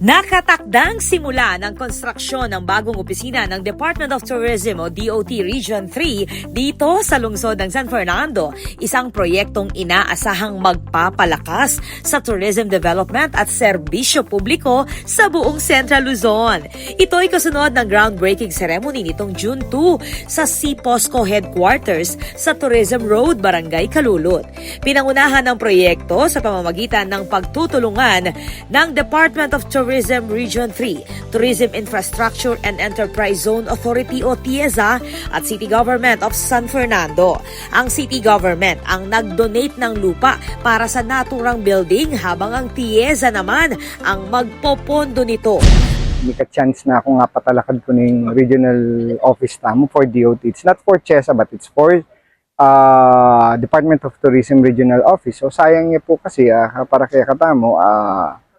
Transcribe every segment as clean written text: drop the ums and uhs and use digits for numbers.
Nakatakdang simula ng konstruksyon ng bagong opisina ng Department of Tourism o DOT Region 3 dito sa lungsod ng San Fernando, isang proyektong inaasahang magpapalakas sa tourism development at serbisyo publiko sa buong Central Luzon. Ito ay kasunod ng groundbreaking ceremony nitong June 2 sa CPOSCO Headquarters sa Tourism Road, Barangay Kalulot. Pinangunahan ng proyekto sa pamamagitan ng pagtutulungan ng Department of Tourism Region 3, Tourism Infrastructure and Enterprise Zone Authority o TIEZA at City Government of San Fernando. Ang City Government ang nag-donate ng lupa para sa naturang building habang ang TIEZA naman ang magpopondo nito. May ka-chance na ako nga patalakad ko ng regional office tamo for DOT. It's not for CHESA but it's for Department of Tourism Regional Office. So sayang niya po kasi para kaya katamo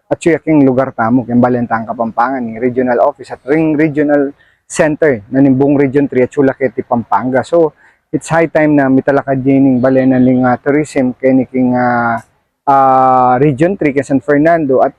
at yung lugar tamo, yung Balentang Kapampangan, yung regional office at ring regional center na nimbong Region 3 at Chulaquete, Pampanga. So it's high time na mitalakad yung balena ng tourism kay niking Region 3 kay San Fernando at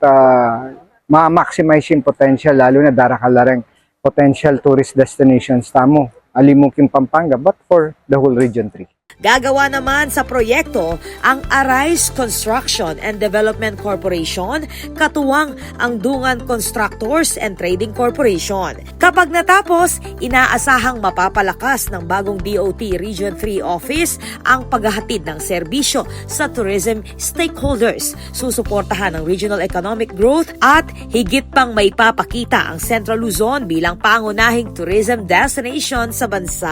ma-maximize yung potential lalo na darakalarang potential tourist destinations tamo. Alimuking Pampanga but for the whole Region 3. Gagawa naman sa proyekto ang Arise Construction and Development Corporation, katuwang ang Dungan Constructors and Trading Corporation. Kapag natapos, inaasahang mapapalakas ng bagong DOT Region 3 Office ang paghahatid ng serbisyo sa tourism stakeholders, susuportahan ang regional economic growth at higit pang maipapakita ang Central Luzon bilang pangunahing tourism destination sa bansa.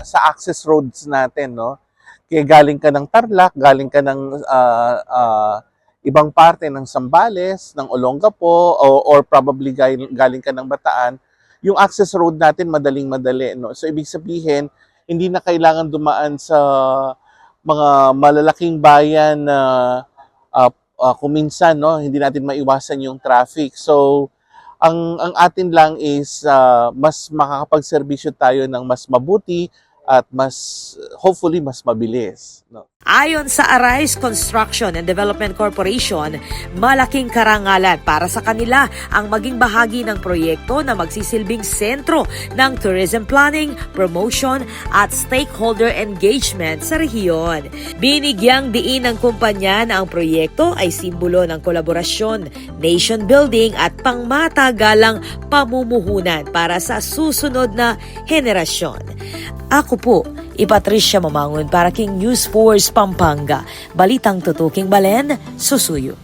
Sa access roads natin, no? Kaya galing ka ng Tarlac, galing ka ng ibang parte ng Zambales, ng Olongapo, or probably galing ka ng Bataan, yung access road natin madaling-madali, no? So ibig sabihin, hindi na kailangan dumaan sa mga malalaking bayan na kung minsan, no, hindi natin maiwasan yung traffic. So ang atin lang is mas makakapagserbisyo tayo ng mas mabuti at hopefully mas mabilis, no? Ayon sa Arise Construction and Development Corporation, malaking karangalan para sa kanila ang maging bahagi ng proyekto na magsisilbing sentro ng tourism planning, promotion at stakeholder engagement sa rehiyon. Binigyang diin ng kumpanya na ang proyekto ay simbolo ng kolaborasyon, nation building at pangmatagalang pamumuhunan para sa susunod na henerasyon. Ako po, Patricia Mamangon para King News Force Pampanga. Balitang tutuking Balen, Susuyo.